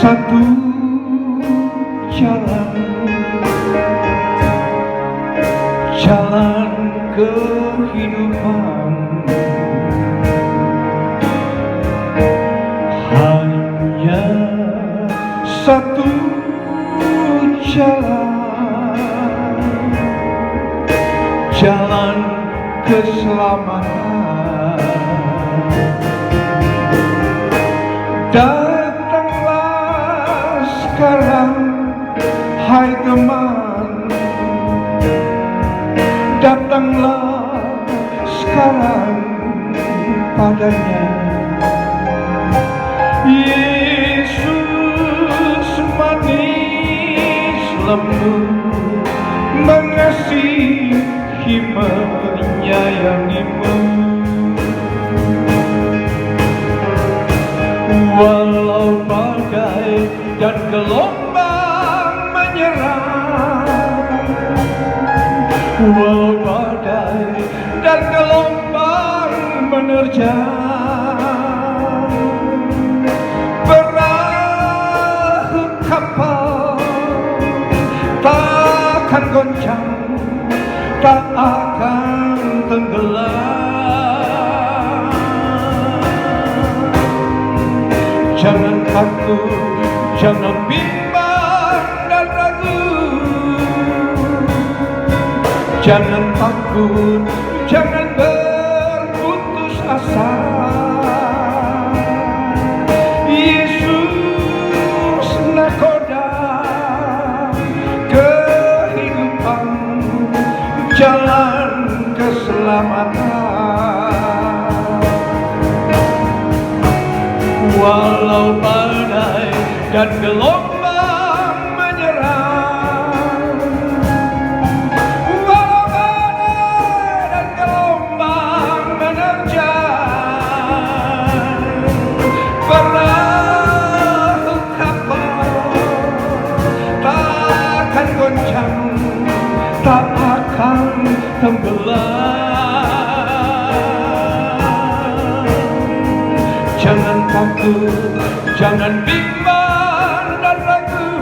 satu jalan, jalan kehidupan, hanya satu jalan, jalan keselamatan. Datanglah sekarang, hai teman, datanglah sekarang padanya. Yesus manis lembut, mengasihi menyayangimu. Walau badai dan gelombang menyerang, walau badai dan gelombang menerjang, perahu kapal takkan goncang, tak akan tenggelam. Jangan takut, jangan bimbang dan ragu, jangan takut, jangan berputus asa. Yesus nakoda kehidupan, jalan keselamatan. Walau badai dan gelombang menyerang, walau badai dan gelombang menerjang, perahu kapal takkan goncang, tak akan tenggelam. Jangan takut, jangan bimbang dan ragu,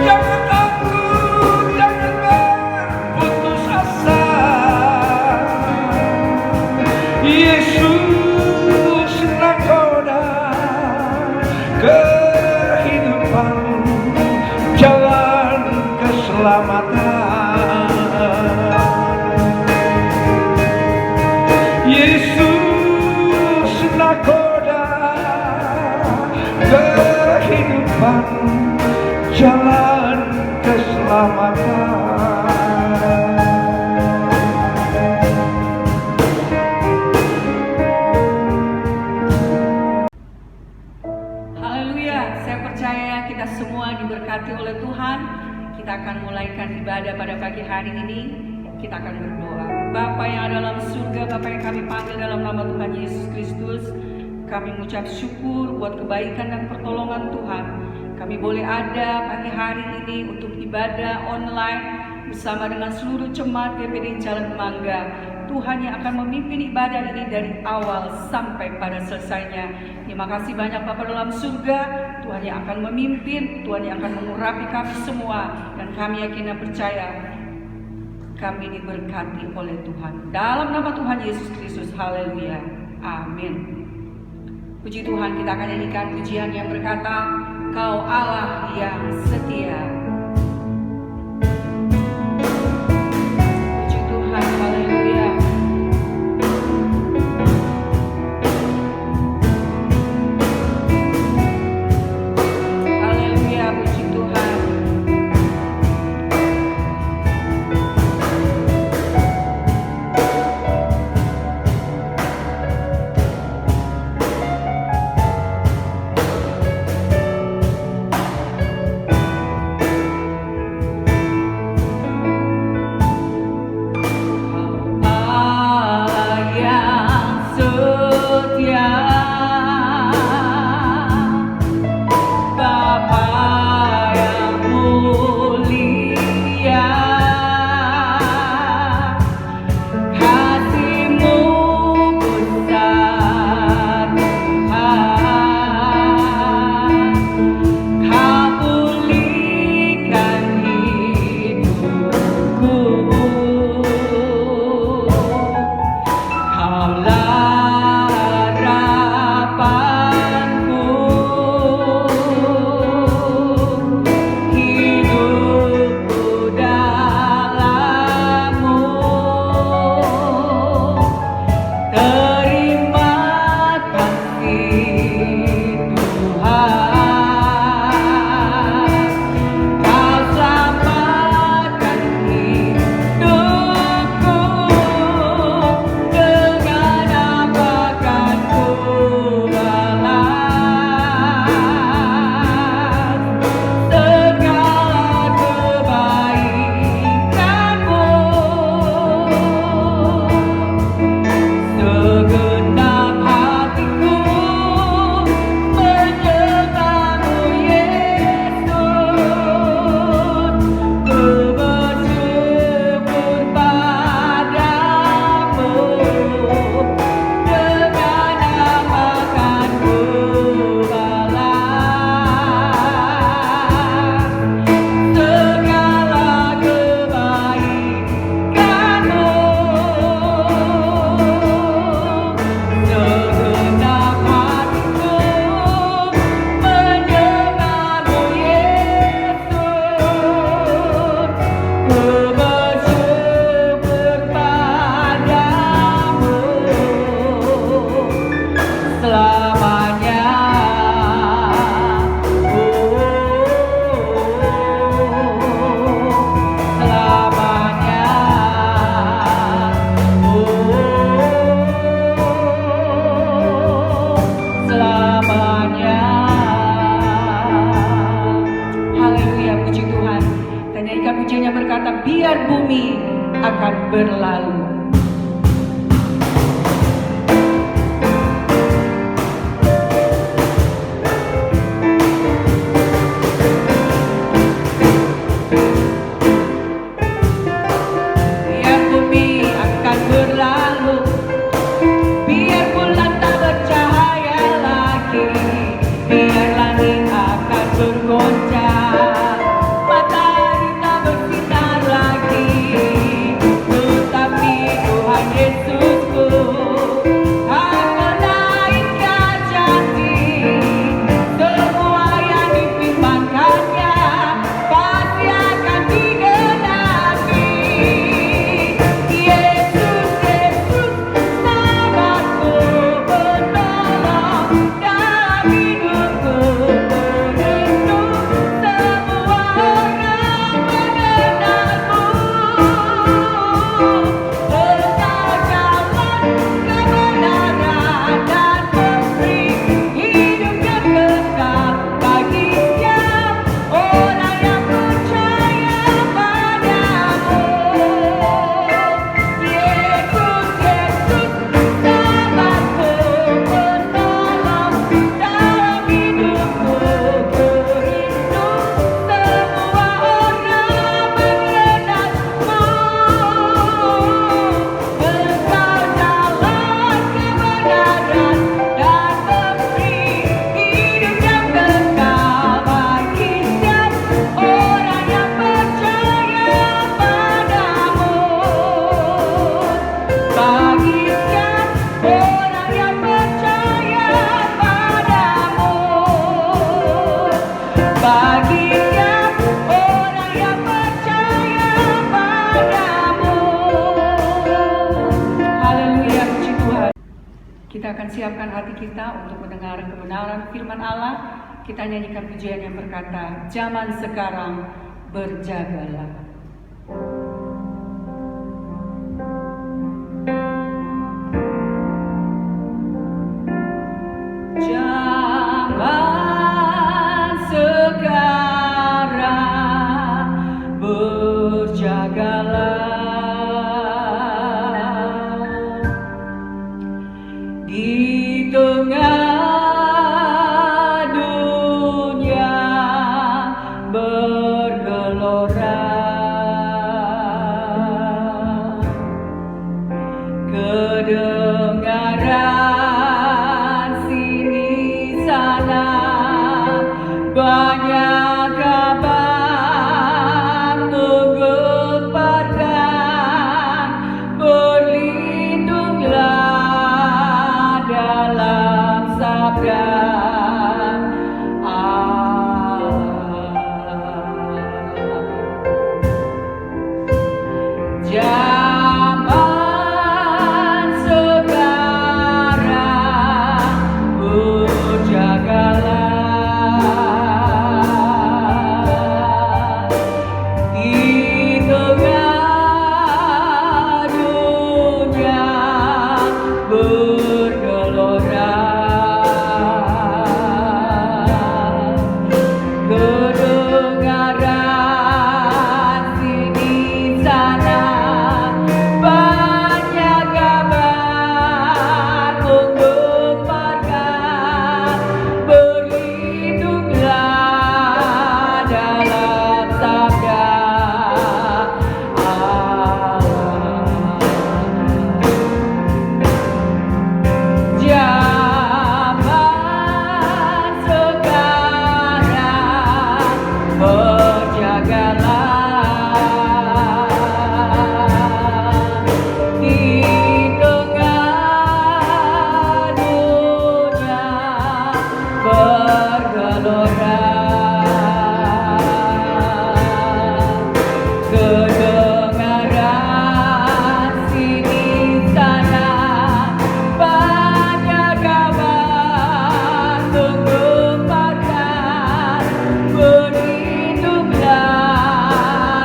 jangan takut, jangan berputus asa. Yesus nakoda kehidupan, jalan keselamatan. Yesus nakoda kehidupan, jalan keselamatan. Haleluya, saya percaya kita semua diberkati oleh Tuhan. Kita akan mulaikan ibadah pada pagi hari ini. Kita akan berdoa. Bapa yang ada dalam surga, Bapa yang kami panggil dalam nama Tuhan Yesus Kristus, kami mengucap syukur buat kebaikan dan pertolongan Tuhan. Kami boleh ada pagi hari ini untuk ibadah online bersama dengan seluruh jemaat GPD Jalan Mangga. Tuhan yang akan memimpin ibadah ini dari awal sampai pada selesainya. Terima kasih banyak Bapa dalam surga. Tuhan yang akan memimpin, Tuhan yang akan mengurapi kami semua, dan kami yakin dan percaya kami diberkati oleh Tuhan. Dalam nama Tuhan Yesus Kristus, haleluya, amin. Puji Tuhan, kita akan nyanyikan pujian yang berkata, Kau Allah yang setia. Puji Tuhan, haleluya. Haleluya, puji Tuhan. akan berlalu. Biar bumi akan berlalu, biar bulan tak bercahaya lagi, biar langit akan bergoncang, matahari tak bersinar lagi, tetapi Tuhan Yesusku akan naikkan janji, semua yang difirmankannya pasti akan digenapi. Yesus, Yesus, sahabatku, penolong dalam hidupku, merindu semua orang mengenalmu. Engkau jalan kebenaran dan memberi hidup yang kekal bagi setiap orang yang percaya padamu. Yesus, Yesus, sahabatku, penolong dalam hidupku, merindu semua orang mengenalmu. Engkau jalan kebenaran dan memberi hidup yang kekal bagi setiap orang yang percaya padamu. Bagi setiap orang yang percaya padamu. Bagi setiap orang yang percaya padamu. Haleluya, puji Tuhan. Kita akan siapkan hati kita untuk mendengar kebenaran firman Allah. Kita nyanyikan pujian yang berkata, zaman sekarang berjagalah. Zaman sekarang berjagalah. Di tengah dunia bergelora, kedengaran sini sana banyak kabar menggemparkan, berlindunglah dalam sabda Allah. Zaman sekarang berjagalah. Di tengah dunia bergelora, kedengaran sini sana banyak kabar menggemparkan, berlindunglah dalam sabda Allah. Zaman sekarang berjagalah. Di tengah dunia bergelora, kedengaran sini sana banyak kabar menggemparkan, berlindunglah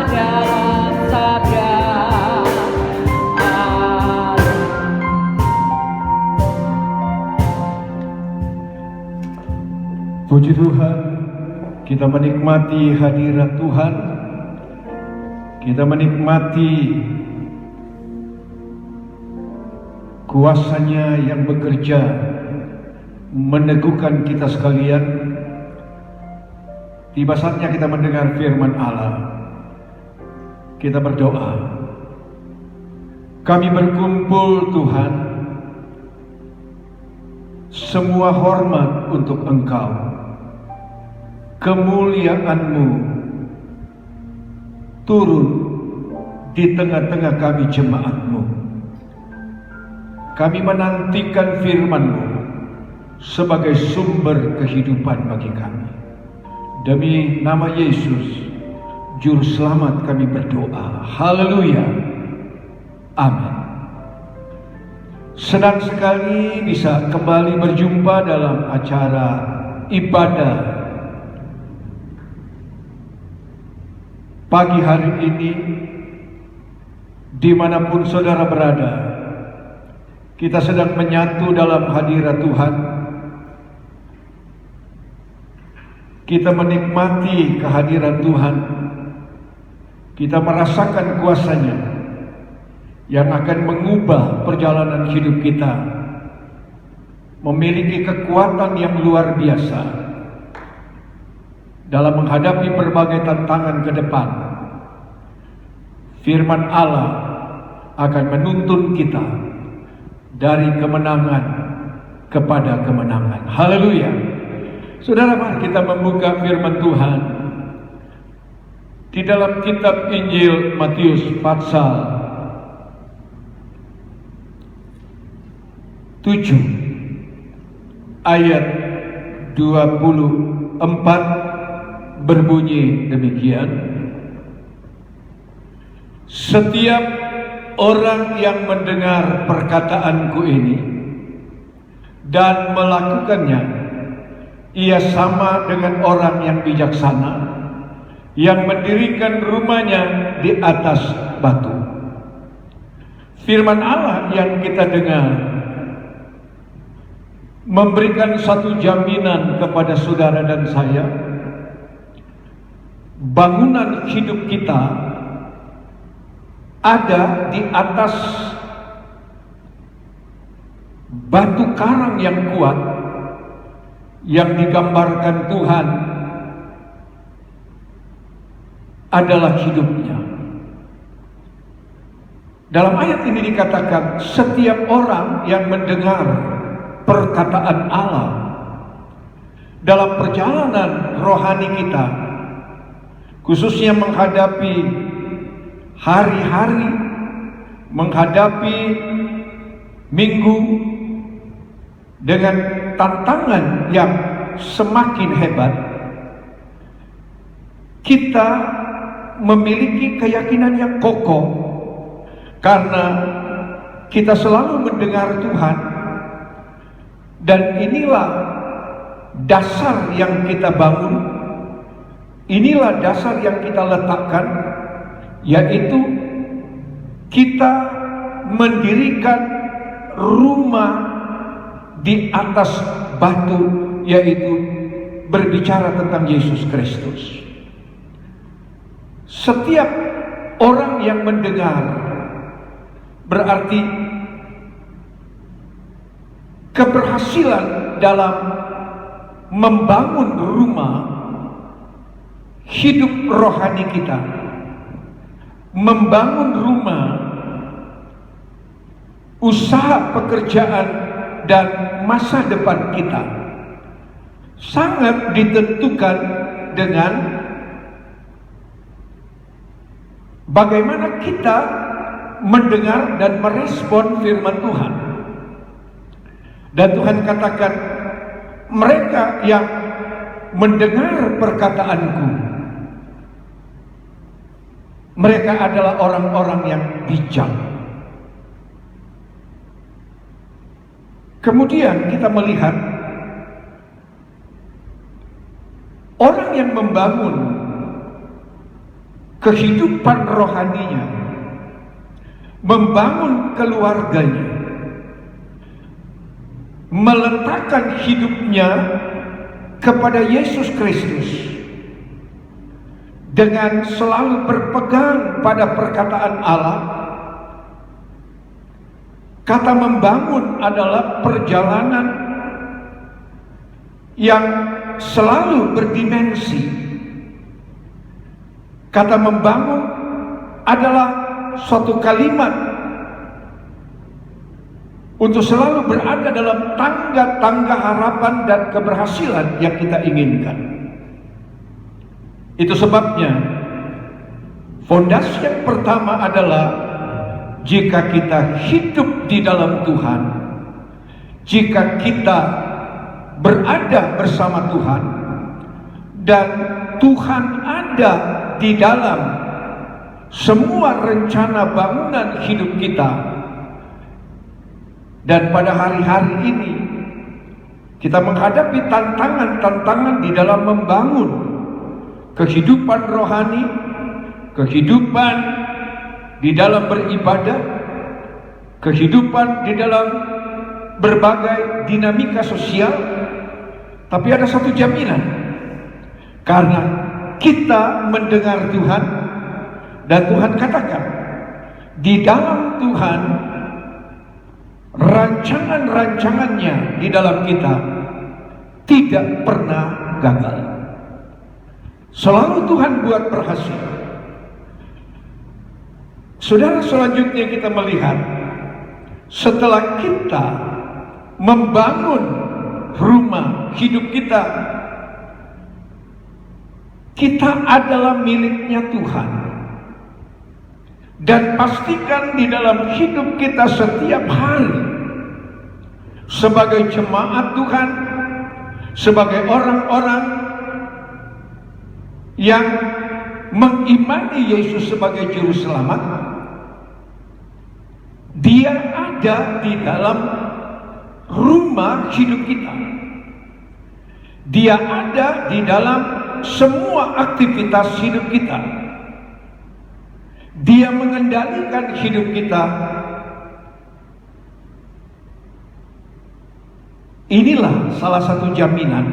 dalam sabda Allah. Puji Tuhan, kita menikmati hadirat Tuhan, kita menikmati kuasa-Nya yang bekerja meneguhkan kita sekalian. Tiba saatnya kita mendengar firman Allah. Kita berdoa. Kami berkumpul Tuhan, semua hormat untuk Engkau, kemuliaan-Mu turun di tengah-tengah kami jemaat-Mu. Kami menantikan firman-Mu sebagai sumber kehidupan bagi kami. Demi nama Yesus, Juru Selamat, kami berdoa. Haleluya. Amin. Senang sekali bisa kembali berjumpa dalam acara ibadah pagi hari ini. Dimanapun saudara berada, kita sedang menyatu dalam hadirat Tuhan. Kita menikmati kehadiran Tuhan. Kita merasakan kuasa-Nya yang akan mengubah perjalanan hidup kita, memiliki kekuatan yang luar biasa dalam menghadapi berbagai tantangan ke depan. Firman Allah akan menuntun kita dari kemenangan kepada kemenangan. Haleluya. Saudara, mari kita membuka firman Tuhan di dalam kitab Injil Matius pasal 7 ayat 24 berbunyi demikian. Setiap orang yang mendengar perkataanku ini dan melakukannya, ia sama dengan orang yang bijaksana yang mendirikan rumahnya di atas batu. Firman Allah yang kita dengar memberikan satu jaminan kepada saudara dan saya. Bangunan hidup kita ada di atas batu karang yang kuat, yang digambarkan Tuhan adalah hidupnya. Dalam ayat ini dikatakan, setiap orang yang mendengar perkataan Allah dalam perjalanan rohani kita, khususnya menghadapi hari-hari, menghadapi minggu dengan tantangan yang semakin hebat, kita memiliki keyakinan yang kokoh karena kita selalu mendengar Tuhan. Dan inilah dasar yang kita bangun, inilah dasar yang kita letakkan, yaitu kita mendirikan rumah di atas batu, yaitu berbicara tentang Yesus Kristus. Setiap orang yang mendengar berarti keberhasilan dalam membangun rumah hidup rohani kita, membangun rumah usaha pekerjaan dan masa depan kita, sangat ditentukan dengan bagaimana kita mendengar dan merespon firman Tuhan. Dan Tuhan katakan, mereka yang mendengar perkataanku, mereka adalah orang-orang yang bijak. Kemudian kita melihat orang yang membangun kehidupan rohaninya, membangun keluarganya, meletakkan hidupnya kepada Yesus Kristus dengan selalu berpegang pada perkataan Allah, Kata membangun adalah perjalanan yang selalu berdimensi. Kata membangun adalah suatu kalimat untuk selalu berada dalam tangga-tangga harapan dan keberhasilan yang kita inginkan. Itu sebabnya fondasi yang pertama adalah jika kita hidup di dalam Tuhan, jika kita berada bersama Tuhan, dan Tuhan ada di dalam semua rencana bangunan hidup kita, dan pada hari-hari ini kita menghadapi tantangan-tantangan di dalam membangun kehidupan rohani, kehidupan di dalam beribadah, kehidupan di dalam berbagai dinamika sosial. Tapi ada satu jaminan, karena kita mendengar Tuhan, dan Tuhan katakan di dalam Tuhan rancangan-rancangannya di dalam kita tidak pernah gagal. Selalu Tuhan buat berhasil. Saudara, selanjutnya kita melihat setelah kita membangun rumah hidup kita, kita adalah miliknya Tuhan. Dan pastikan di dalam hidup kita setiap hari sebagai jemaat Tuhan, sebagai orang-orang yang mengimani Yesus sebagai juru selamat, Dia ada di dalam rumah hidup kita. Dia ada di dalam semua aktivitas hidup kita. Dia mengendalikan hidup kita. Inilah salah satu jaminan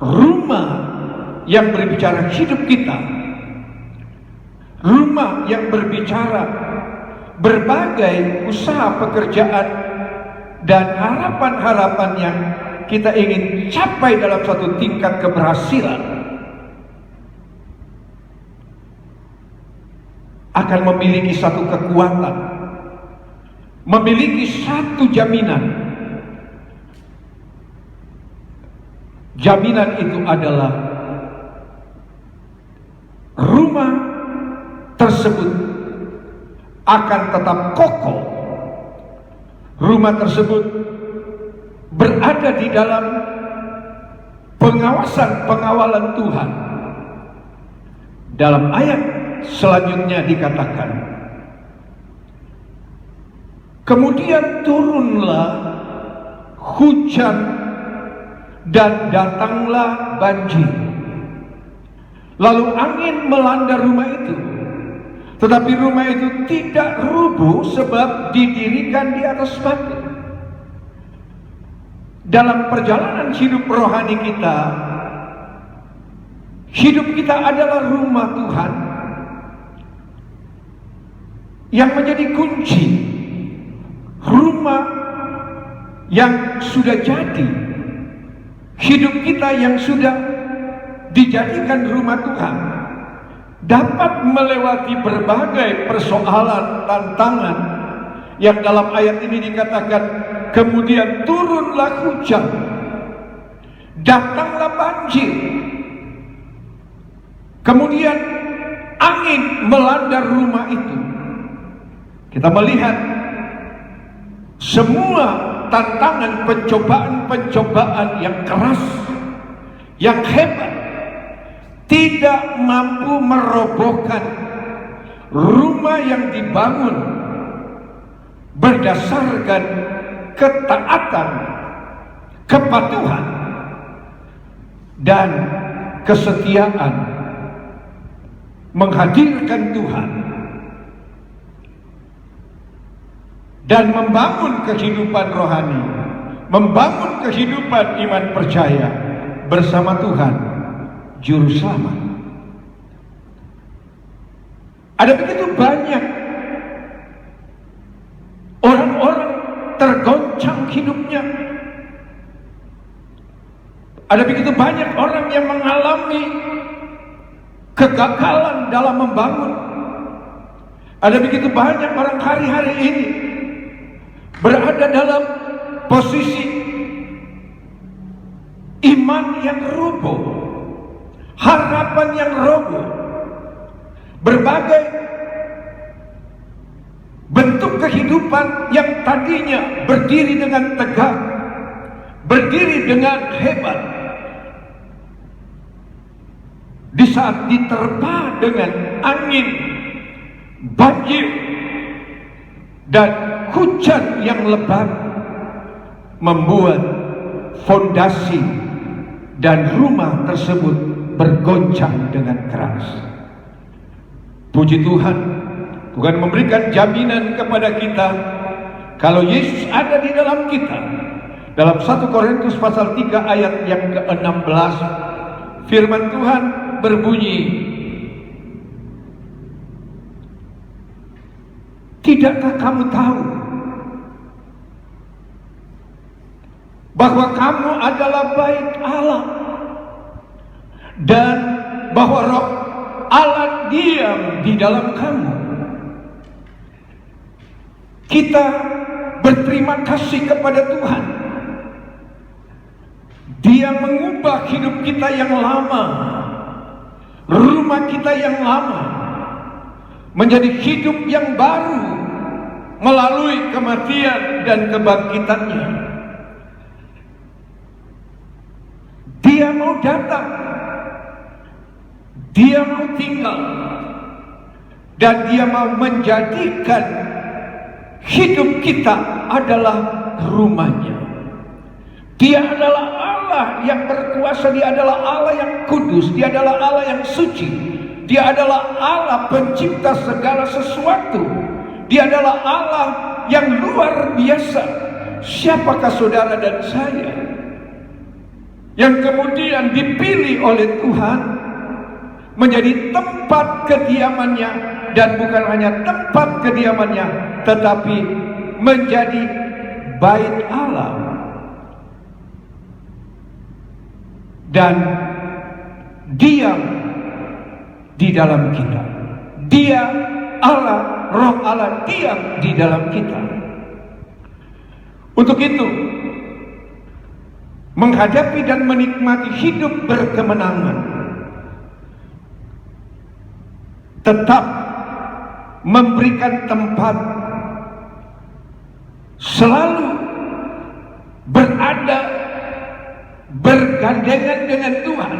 rumah yang berbicara hidup kita, rumah yang berbicara berbagai usaha pekerjaan dan harapan-harapan yang kita ingin capai dalam suatu tingkat keberhasilan, akan memiliki satu kekuatan, memiliki satu jaminan. Jaminan itu adalah rumah tersebut akan tetap kokoh. Rumah tersebut berada di dalam pengawasan-pengawalan Tuhan. Dalam ayat selanjutnya dikatakan, kemudian turunlah hujan dan datanglah banjir, lalu angin melanda rumah itu, tetapi rumah itu tidak rubuh sebab didirikan di atas batu. Dalam perjalanan hidup rohani kita, hidup kita adalah rumah Tuhan yang menjadi kunci, rumah yang sudah jadi, hidup kita yang sudah dijadikan rumah Tuhan, dapat melewati berbagai persoalan, tantangan yang dalam ayat ini dikatakan, kemudian turunlah hujan, datanglah banjir, kemudian angin melanda rumah itu. Kita melihat semua tantangan, pencobaan-pencobaan yang keras, yang hebat, tidak mampu merobohkan rumah yang dibangun berdasarkan ketaatan, kepatuhan, dan kesetiaan menghadirkan Tuhan dan membangun kehidupan rohani, membangun kehidupan iman percaya bersama Tuhan Juru Selamat. Ada begitu banyak tergoncang hidupnya. Ada begitu banyak orang yang mengalami kegagalan dalam membangun. Ada begitu banyak orang hari-hari ini berada dalam posisi iman yang roboh, harapan yang roboh, berbagai bentuk kehidupan yang tadinya berdiri dengan tegak, berdiri dengan hebat, di saat diterpa dengan angin, banjir, dan hujan yang lebat, membuat fondasi dan rumah tersebut bergoncang dengan keras. Puji Tuhan, Tuhan memberikan jaminan kepada kita kalau Yesus ada di dalam kita. Dalam 1 Korintus pasal 3 ayat yang ke-16, firman Tuhan berbunyi, tidakkah kamu tahu bahwa kamu adalah bait Allah dan bahwa Roh Allah diam di dalam kamu? Kita berterima kasih kepada Tuhan. Dia mengubah hidup kita yang lama, rumah kita yang lama, menjadi hidup yang baru melalui kematian dan kebangkitannya. Dia mau datang, Dia mau tinggal, dan Dia mau menjadikan hidup kita adalah rumahnya. Dia adalah Allah yang berkuasa, Dia adalah Allah yang kudus, Dia adalah Allah yang suci, Dia adalah Allah pencipta segala sesuatu, Dia adalah Allah yang luar biasa. Siapakah saudara dan saya yang kemudian dipilih oleh Tuhan menjadi tempat kediamannya, dan bukan hanya tempat kediamannya, tetapi menjadi bait Allah dan diam di dalam kita. Dia Allah, Roh Allah diam di dalam kita. Untuk itu, menghadapi dan menikmati hidup berkemenangan, tetap memberikan tempat, selalu berada bergandengan dengan Tuhan,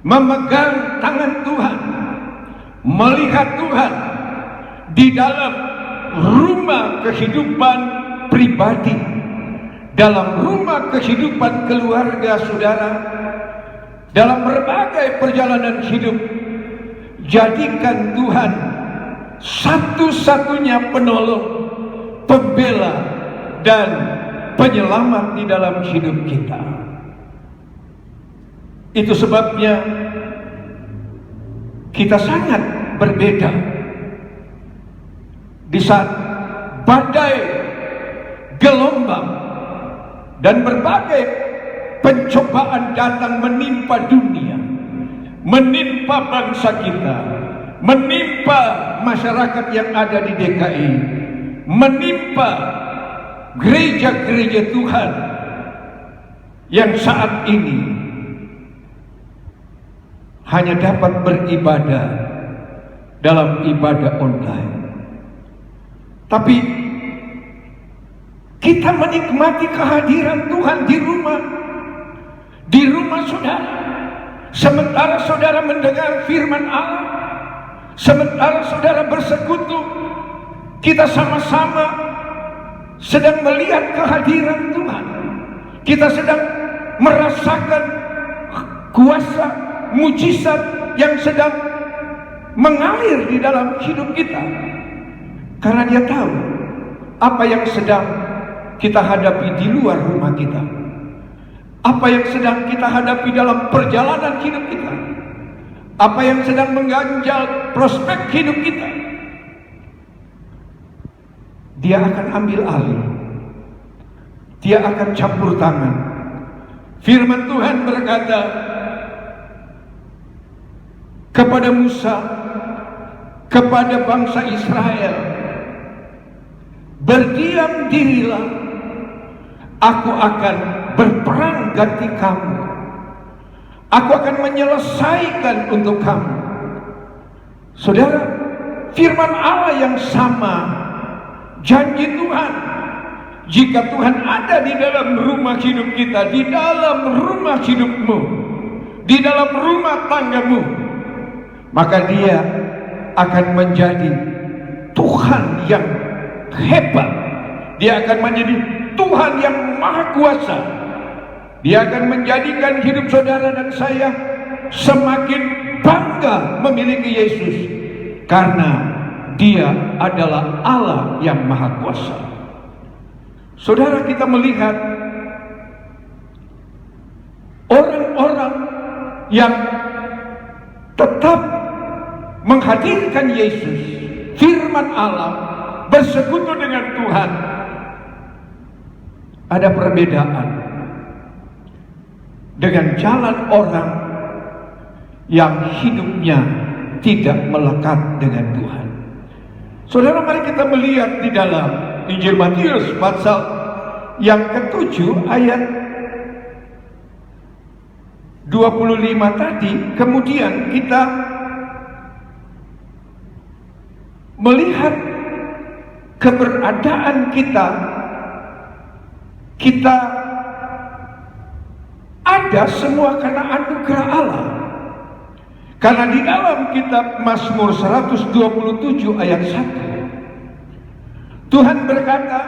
memegang tangan Tuhan, melihat Tuhan di dalam rumah kehidupan pribadi, dalam rumah kehidupan keluarga saudara, dalam berbagai perjalanan hidup. Jadikan Tuhan satu-satunya penolong, pembela, dan penyelamat di dalam hidup kita. Itu sebabnya kita sangat berbeda di saat badai, gelombang, dan berbagai pencobaan datang menimpa dunia, menimpa bangsa kita, menimpa masyarakat yang ada di DKI, menimpa gereja-gereja Tuhan yang saat ini hanya dapat beribadah dalam ibadah online. Tapi kita menikmati kehadiran Tuhan di rumah saudara. Sementara saudara mendengar firman Allah, sementara saudara bersekutu, kita sama-sama sedang melihat kehadiran Tuhan. Kita sedang merasakan kuasa mujizat yang sedang mengalir di dalam hidup kita. Karena Dia tahu apa yang sedang kita hadapi di luar rumah kita, apa yang sedang kita hadapi dalam perjalanan hidup kita, apa yang sedang mengganjal prospek hidup kita. Dia akan ambil alih Dia akan campur tangan. Firman Tuhan berkata kepada Musa, kepada bangsa Israel, berdiam dirilah, aku akan berperang ganti kamu. Aku akan menyelesaikan untuk kamu. Saudara, firman Allah yang sama, janji Tuhan. Jika Tuhan ada di dalam rumah hidup kita, di dalam rumah hidupmu, di dalam rumah tanggamu, maka Dia akan menjadi Tuhan yang hebat. Dia akan menjadi Tuhan yang maha kuasa. Dia akan menjadikan hidup saudara dan saya semakin bangga memiliki Yesus, karena Dia adalah Allah yang maha kuasa. Saudara, kita melihat orang-orang yang tetap menghadirkan Yesus, firman Allah, bersekutu dengan Tuhan, ada perbedaan dengan jalan orang yang hidupnya tidak melekat dengan Tuhan. Saudara, mari kita melihat di dalam Injil Matius pasal yang ke-7 ayat 25 tadi. Kemudian kita melihat keberadaan kita ada semua karena anugerah Allah. Karena di dalam kitab Mazmur 127 ayat 1, Tuhan berkata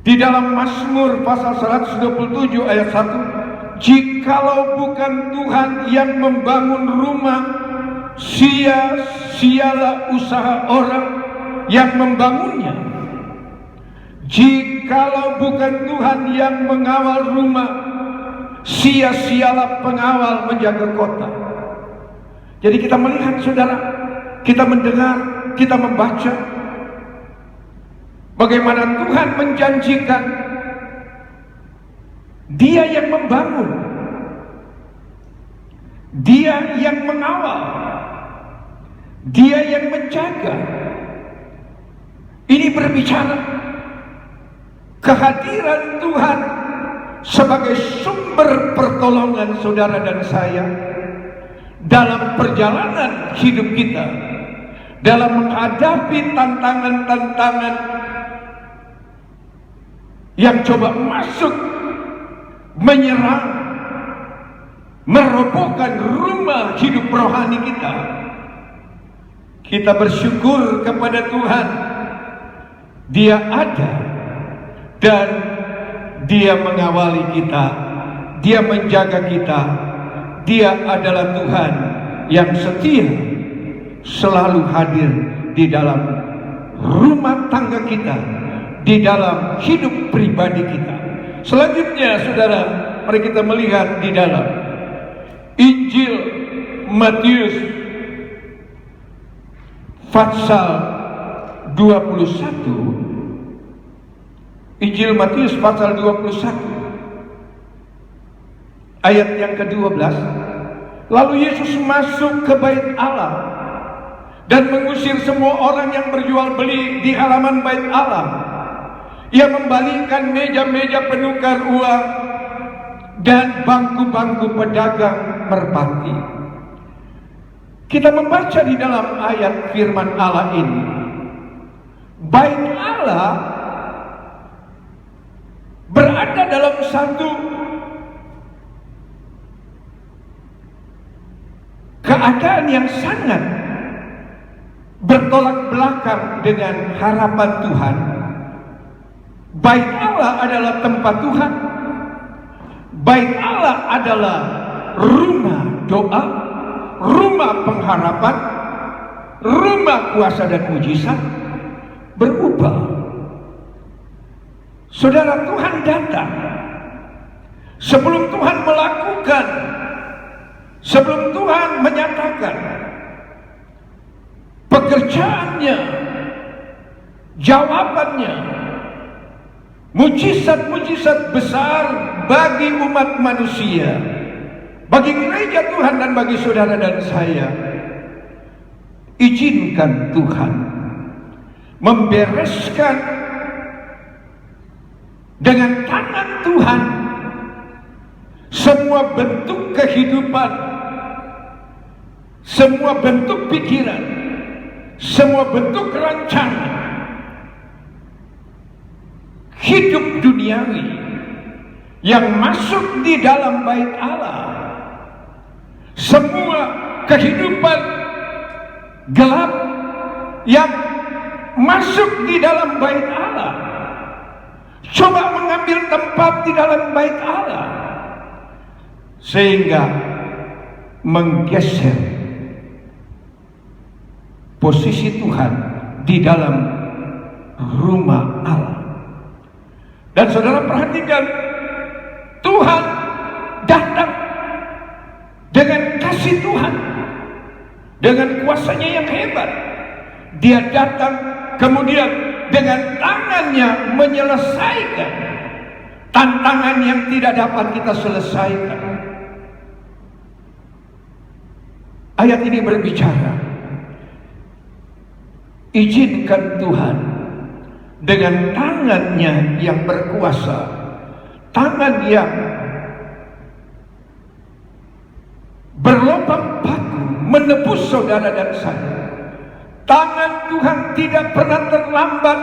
di dalam Mazmur pasal 127 ayat 1, jikalau bukan Tuhan yang membangun rumah, sia-sialah usaha orang yang membangunnya. Jikalau bukan Tuhan yang mengawal rumah, sia-sialah pengawal menjaga kota. Jadi kita melihat, saudara, kita mendengar, kita membaca bagaimana Tuhan menjanjikan Dia yang membangun, Dia yang mengawal, Dia yang menjaga. Ini berbicara kehadiran Tuhan sebagai sumber pertolongan saudara dan saya dalam perjalanan hidup kita, dalam menghadapi tantangan-tantangan yang coba masuk, menyerang, merobohkan rumah hidup rohani kita. Kita bersyukur kepada Tuhan, Dia ada dan Dia mengawali kita, Dia menjaga kita. Dia adalah Tuhan yang setia, selalu hadir di dalam rumah tangga kita, di dalam hidup pribadi kita. Selanjutnya, saudara, mari kita melihat di dalam Injil Matius pasal 21. Injil Matius pasal 21 ayat yang ke-12. Lalu Yesus masuk ke bait Allah dan mengusir semua orang yang berjual beli di halaman bait Allah. Ia membalikkan meja-meja penukar uang dan bangku-bangku pedagang merpati. Kita membaca di dalam ayat firman Allah ini, bait Allah berada dalam satu keadaan yang sangat bertolak belakang dengan harapan Tuhan. Bait Allah adalah tempat Tuhan. Bait Allah adalah rumah doa, rumah pengharapan, rumah kuasa dan mujizat. Berubah. Saudara, Tuhan datang sebelum Tuhan melakukan, sebelum Tuhan menyatakan pekerjaannya, jawabannya, mujizat-mujizat besar bagi umat manusia, bagi gereja Tuhan dan bagi saudara dan saya. Izinkan Tuhan membereskan dengan tangan Tuhan semua bentuk kehidupan, semua bentuk pikiran, semua bentuk rancangan hidup duniawi yang masuk di dalam bait Allah. Semua kehidupan gelap yang masuk di dalam bait Allah coba mengambil tempat di dalam bait Allah, sehingga menggeser posisi Tuhan di dalam rumah Allah. Dan saudara perhatikan, Tuhan datang dengan kasih Tuhan, dengan kuasanya yang hebat. Dia datang kemudian dengan tangannya menyelesaikan tantangan yang tidak dapat kita selesaikan. Ayat ini berbicara, izinkan Tuhan dengan tangannya yang berkuasa, tangan yang berlubang paku menebus saudara dan saya. Tangan Tuhan tidak pernah terlambat,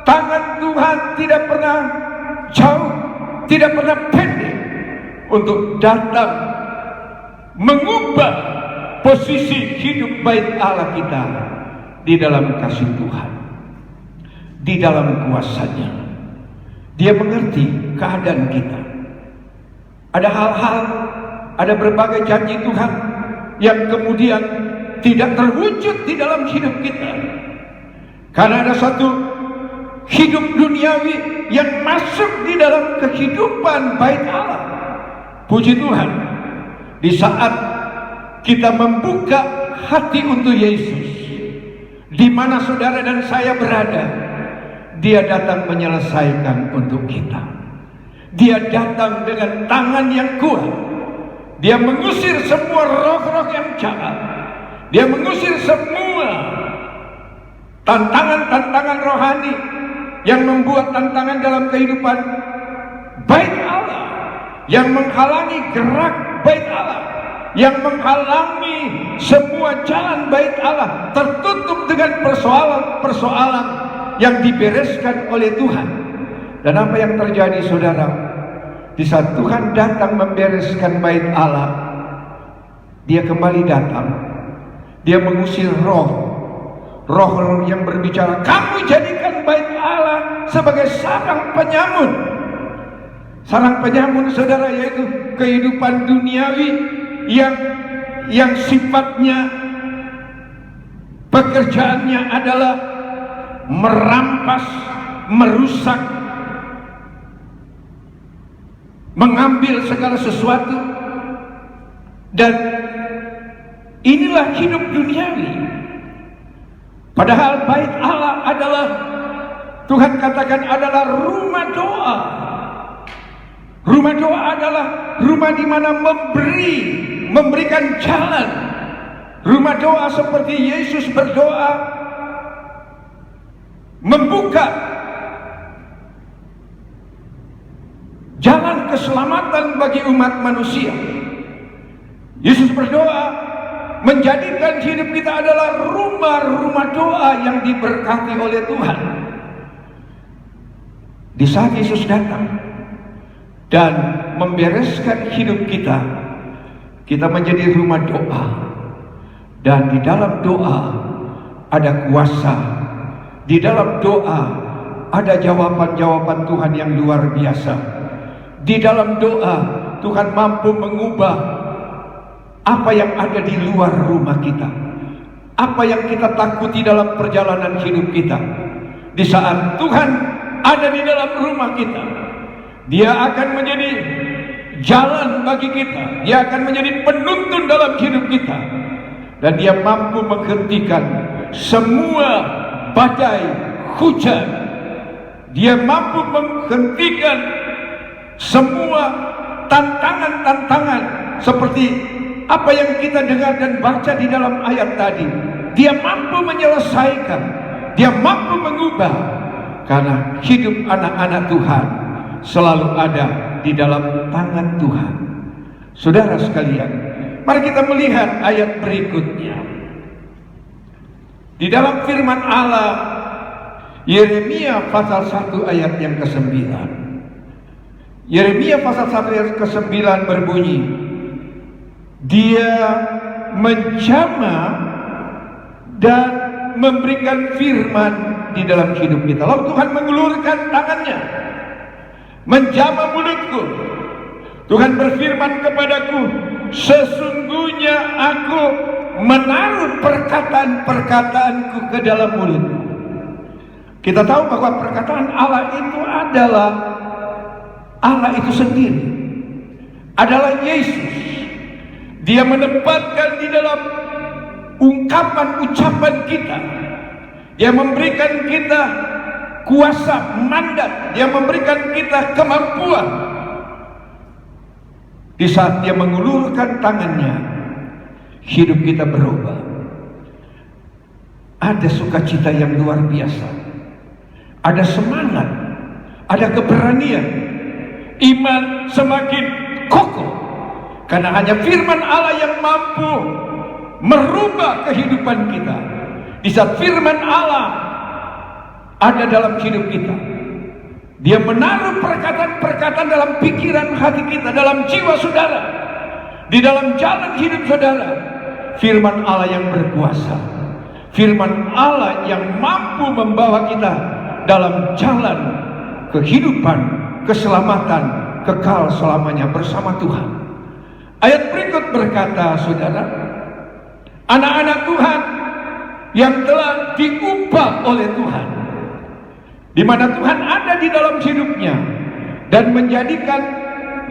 tangan Tuhan tidak pernah jauh, tidak pernah pendek untuk datang mengubah posisi hidup bait Allah kita di dalam kasih Tuhan, di dalam kuasanya. Dia mengerti keadaan kita. Ada hal-hal, ada berbagai janji Tuhan yang kemudian tidak terwujud di dalam hidup kita, karena ada satu hidup duniawi yang masuk di dalam kehidupan bait Allah. Puji Tuhan, di saat kita membuka hati untuk Yesus, di mana saudara dan saya berada, Dia datang menyelesaikan untuk kita. Dia datang dengan tangan yang kuat. Dia mengusir semua roh-roh yang jahat. Dia mengusir semua tantangan-tantangan rohani yang membuat tantangan dalam kehidupan bait Allah, yang menghalangi gerak bait Allah, yang menghalangi semua jalan bait Allah tertutup dengan persoalan-persoalan yang dibereskan oleh Tuhan. Dan apa yang terjadi, saudara? Di saat Tuhan datang membereskan bait Allah, Dia kembali datang. Dia mengusir roh yang berbicara, kamu jadikan bait Allah sebagai sarang penyamun. Sarang penyamun, saudara, yaitu kehidupan duniawi yang sifatnya pekerjaannya adalah merampas, merusak, mengambil segala sesuatu. Dan inilah hidup duniawi. Padahal bait Allah adalah, Tuhan katakan, adalah rumah doa. Rumah doa adalah rumah di mana memberikan jalan. Rumah doa seperti Yesus berdoa, membuka jalan keselamatan bagi umat manusia. Yesus berdoa menjadikan hidup kita adalah rumah-rumah doa yang diberkati oleh Tuhan. Di saat Yesus datang dan membereskan hidup kita, kita menjadi rumah doa. Dan di dalam doa ada kuasa. Di dalam doa ada jawaban-jawaban Tuhan yang luar biasa. Di dalam doa Tuhan mampu mengubah apa yang ada di luar rumah kita, apa yang kita takuti dalam perjalanan hidup kita. Di saat Tuhan ada di dalam rumah kita, Dia akan menjadi jalan bagi kita. Dia akan menjadi penuntun dalam hidup kita. Dan Dia mampu menghentikan semua badai hujan Dia mampu menghentikan semua tantangan-tantangan seperti apa yang kita dengar dan baca di dalam ayat tadi. Dia mampu menyelesaikan, dia mampu mengubah, karena hidup anak-anak Tuhan selalu ada di dalam tangan Tuhan. Saudara sekalian, mari kita melihat ayat berikutnya. Di dalam firman Allah Yeremia pasal 1 ayat yang ke-9. Yeremia pasal 1 ayat ke-9 berbunyi, dia menjama dan memberikan firman di dalam hidup kita. Lalu Tuhan mengulurkan tangannya, menjama mulutku. Tuhan berfirman kepadaku, sesungguhnya aku menaruh perkataan-perkataanku ke dalam mulutmu. Kita tahu bahwa perkataan Allah itu adalah Allah itu sendiri, adalah Yesus. Dia menempatkan di dalam ungkapan-ucapan kita. Dia memberikan kita kuasa, mandat. Dia memberikan kita kemampuan. Di saat dia mengulurkan tangannya, hidup kita berubah. Ada sukacita yang luar biasa, ada semangat, ada keberanian, iman semakin kokoh, karena hanya firman Allah yang mampu merubah kehidupan kita. Di saat firman Allah ada dalam hidup kita, dia menaruh perkataan-perkataan dalam pikiran hati kita, dalam jiwa saudara, di dalam jalan hidup saudara. Firman Allah yang berkuasa, firman Allah yang mampu membawa kita dalam jalan kehidupan, keselamatan, kekal selamanya bersama Tuhan. Ayat berikut berkata, saudara, anak-anak Tuhan yang telah diubah oleh Tuhan, di mana Tuhan ada di dalam hidupnya dan menjadikan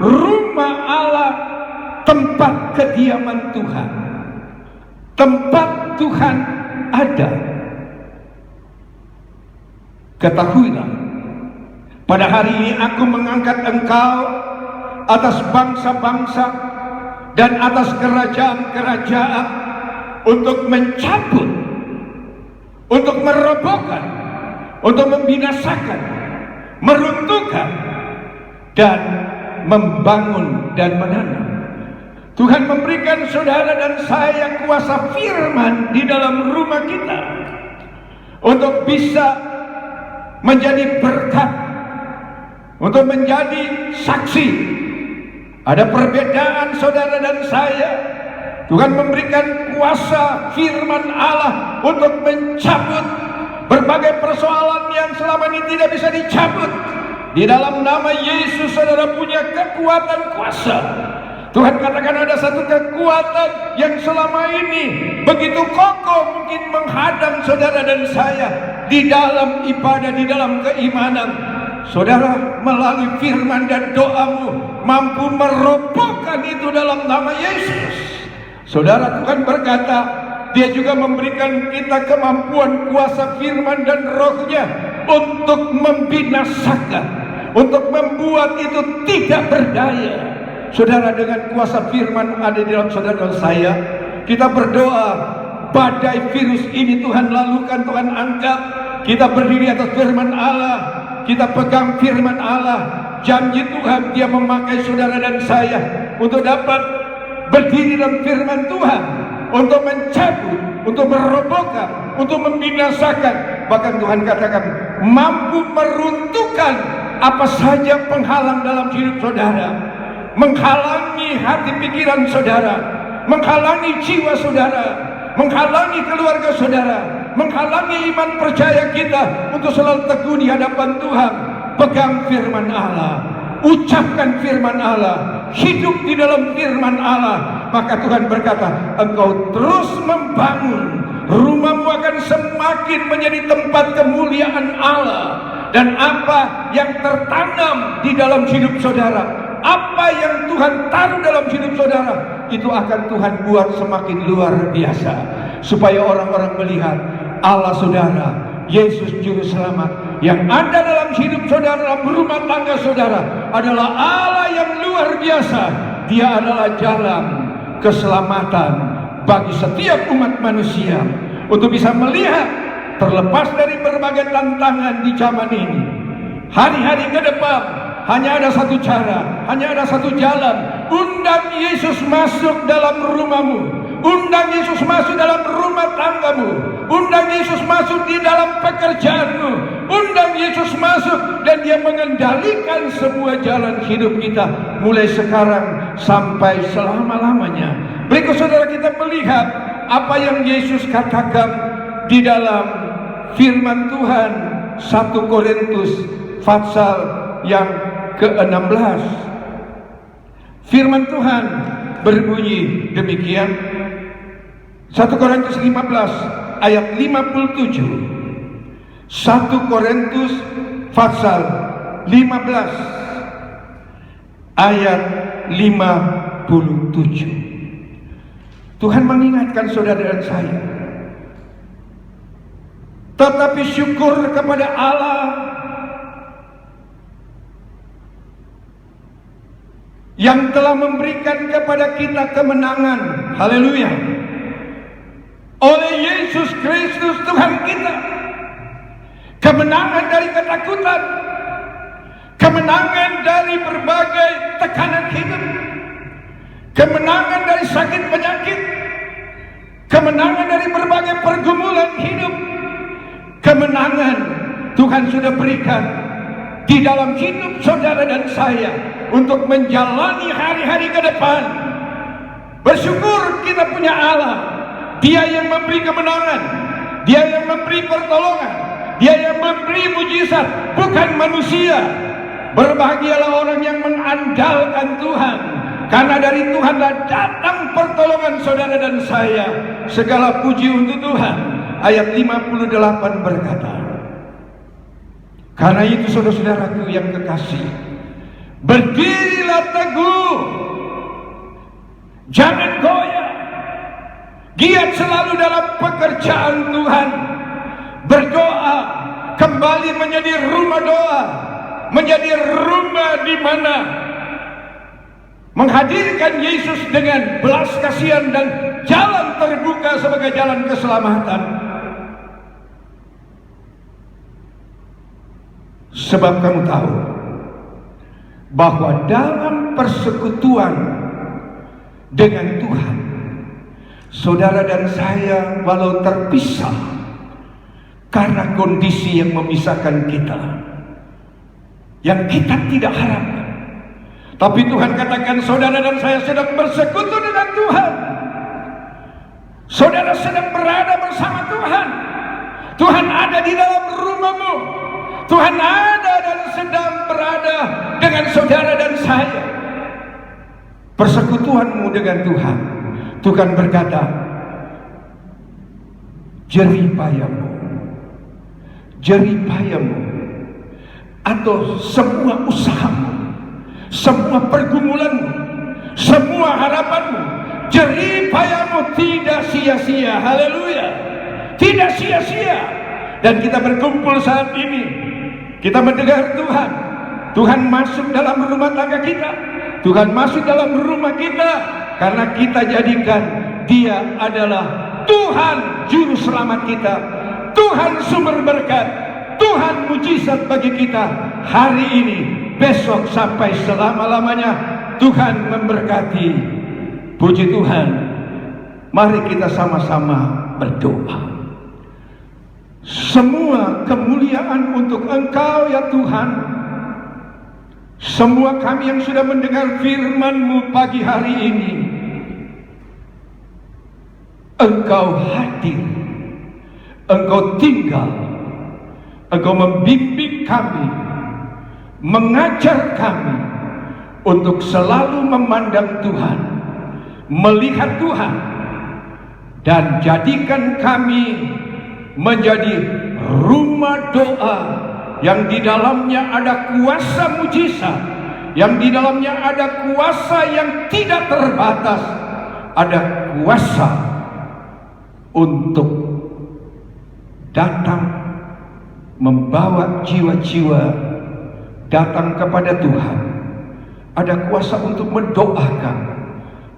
rumah Allah tempat kediaman Tuhan, tempat Tuhan ada. Ketahuilah, pada hari ini aku mengangkat engkau atas bangsa-bangsa dan atas kerajaan-kerajaan untuk mencabut, untuk merobohkan, untuk membinasakan, meruntuhkan, dan membangun dan menanam. Tuhan memberikan saudara dan saya kuasa firman di dalam rumah kita untuk bisa menjadi berkat, untuk menjadi saksi. Ada perbedaan saudara dan saya. Tuhan memberikan kuasa firman Allah untuk mencabut berbagai persoalan yang selama ini tidak bisa dicabut. Di dalam nama Yesus saudara punya kekuatan kuasa. Tuhan katakan ada satu kekuatan yang selama ini begitu kokoh mungkin menghadang saudara dan saya di dalam ibadah, di dalam keimanan. Saudara melalui firman dan doamu mampu merobohkan itu dalam nama Yesus. Saudara, Tuhan berkata, dia juga memberikan kita kemampuan kuasa firman dan rohnya untuk membinasakan, untuk membuat itu tidak berdaya. Saudara, dengan kuasa firman ada di dalam saudara dan saya, kita berdoa, badai virus ini Tuhan lalukan, Tuhan angkat. Kita berdiri atas firman Allah, kita pegang firman Allah. Janji Tuhan, dia memakai saudara dan saya untuk dapat berdiri dalam firman Tuhan, untuk mencabut, untuk merobohkan, untuk membinasakan. Bahkan Tuhan katakan mampu meruntuhkan apa saja penghalang dalam hidup saudara, menghalangi hati pikiran saudara, menghalangi jiwa saudara, menghalangi keluarga saudara, menghalangi iman percaya kita untuk selalu teguh di hadapan Tuhan. Pegang firman Allah, ucapkan firman Allah, hidup di dalam firman Allah. Maka Tuhan berkata, engkau terus membangun, rumahmu akan semakin menjadi tempat kemuliaan Allah. Dan apa yang tertanam di dalam hidup saudara, apa yang Tuhan taruh dalam hidup saudara, itu akan Tuhan buat semakin luar biasa, supaya orang-orang melihat Allah saudara, Yesus Juru Selamat, yang ada dalam hidup saudara, dalam rumah tangga saudara adalah Allah yang luar biasa. Dia adalah jalan keselamatan bagi setiap umat manusia untuk bisa melihat terlepas dari berbagai tantangan di zaman ini. Hari-hari ke depan hanya ada satu cara, hanya ada satu jalan. Undang Yesus masuk dalam rumahmu, undang Yesus masuk dalam rumah tanggamu, undang Yesus masuk di dalam pekerjaanmu, undang Yesus masuk dan Dia mengendalikan semua jalan hidup kita mulai sekarang sampai selama-lamanya. Berikut saudara kita melihat apa yang Yesus katakan di dalam firman Tuhan 1 Korintus pasal yang ke-16. Firman Tuhan berbunyi demikian. 1 Korintus 15 ayat 57. 1 Korintus pasal 15 ayat 57. Tuhan mengingatkan saudara dan saya, tetapi syukur kepada Allah yang telah memberikan kepada kita kemenangan, haleluya, oleh Yesus Kristus Tuhan kita. Kemenangan dari ketakutan, kemenangan dari berbagai tekanan hidup, kemenangan dari sakit penyakit, kemenangan dari berbagai pergumulan hidup. Kemenangan Tuhan sudah berikan di dalam hidup saudara dan saya untuk menjalani hari-hari ke depan. Bersyukur kita punya Allah. Dia yang memberi kemenangan, Dia yang memberi pertolongan, Dia yang memberi mujizat, bukan manusia. Berbahagialah orang yang mengandalkan Tuhan, karena dari Tuhanlah datang pertolongan saudara dan saya. Segala puji untuk Tuhan. Ayat 58 berkata, karena itu saudara-saudaraku yang kekasih, berdirilah teguh, jangan goyah, giat selalu dalam pekerjaan Tuhan, berdoa, kembali menjadi rumah doa, menjadi rumah di mana menghadirkan Yesus dengan belas kasihan dan jalan terbuka sebagai jalan keselamatan. Sebab kamu tahu bahwa dalam persekutuan dengan Tuhan, saudara dan saya walau terpisah karena kondisi yang memisahkan kita, yang kita tidak harapkan, tapi Tuhan katakan saudara dan saya sedang bersekutu dengan Tuhan. Saudara sedang berada bersama Tuhan. Tuhan ada di dalam rumahmu. Tuhan ada dan sedang berada dengan saudara dan saya. Persekutuanmu dengan Tuhan, Tuhan berkata, jerih payamu, atau semua usahamu, semua pergumulanmu, semua harapanmu, jerih payamu tidak sia-sia. Haleluya, tidak sia-sia. Dan kita berkumpul saat ini, kita mendengar Tuhan. Tuhan masuk dalam rumah tangga kita, Tuhan masuk dalam rumah kita, karena kita jadikan Dia adalah Tuhan juru selamat kita, Tuhan sumber berkat, Tuhan mujizat bagi kita hari ini, besok, sampai selama-lamanya. Tuhan memberkati. Puji Tuhan. Mari kita sama-sama berdoa. Semua kemuliaan untuk Engkau ya Tuhan. Semua kami yang sudah mendengar firman-Mu pagi hari ini, Engkau hadir, Engkau tinggal, Engkau membimbing kami, mengajar kami untuk selalu memandang Tuhan, melihat Tuhan, dan jadikan kami menjadi rumah doa yang di dalamnya ada kuasa mujizat, yang di dalamnya ada kuasa yang tidak terbatas, ada kuasa untuk datang membawa jiwa-jiwa datang kepada Tuhan. Ada kuasa untuk mendoakan.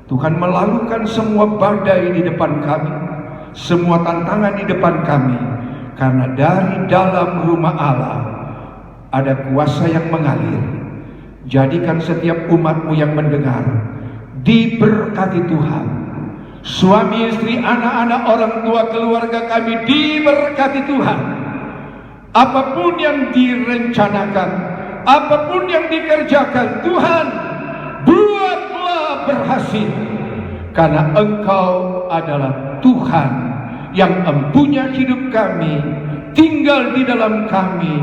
Tuhan melalukan semua badai di depan kami, semua tantangan di depan kami, karena dari dalam rumah Allah ada kuasa yang mengalir. Jadikan setiap umat-Mu yang mendengar diberkati Tuhan. Suami, istri, anak-anak, orang tua, keluarga kami diberkati Tuhan. Apapun yang direncanakan, apapun yang dikerjakan, Tuhan buatlah berhasil. Karena Engkau adalah Tuhan yang empunya hidup kami, tinggal di dalam kami,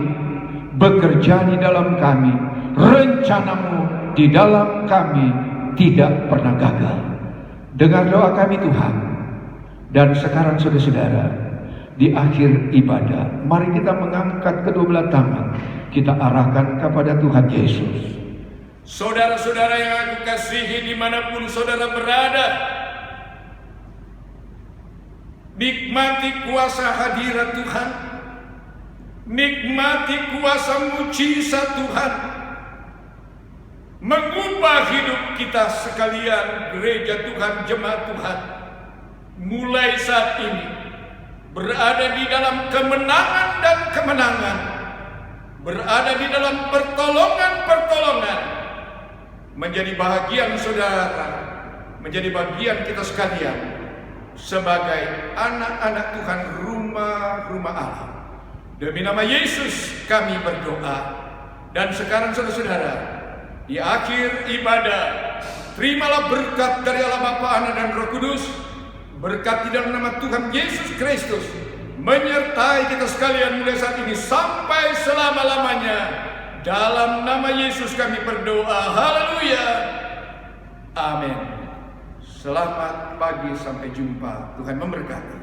bekerja di dalam kami. Rencana-Mu di dalam kami tidak pernah gagal. Dengar doa kami Tuhan. Dan sekarang saudara-saudara, di akhir ibadah, mari kita mengangkat kedua belah tangan, kita arahkan kepada Tuhan Yesus. Saudara-saudara yang aku kasihi, dimanapun saudara berada, nikmati kuasa hadirat Tuhan, nikmati kuasa mujizat Tuhan, mengubah hidup kita sekalian, gereja Tuhan, jemaat Tuhan, mulai saat ini berada di dalam kemenangan dan kemenangan, berada di dalam pertolongan-pertolongan, menjadi bahagian saudara, menjadi bagian kita sekalian sebagai anak-anak Tuhan, rumah-rumah Allah. Demi nama Yesus kami berdoa. Dan sekarang saudara-saudara, di akhir ibadah, terimalah berkat dari Allah Bapa, Anak dan Roh Kudus. Berkat di dalam nama Tuhan Yesus Kristus menyertai kita sekalian mulai saat ini sampai selama-lamanya. Dalam nama Yesus kami berdoa. Haleluya. Amin. Selamat pagi, sampai jumpa. Tuhan memberkati.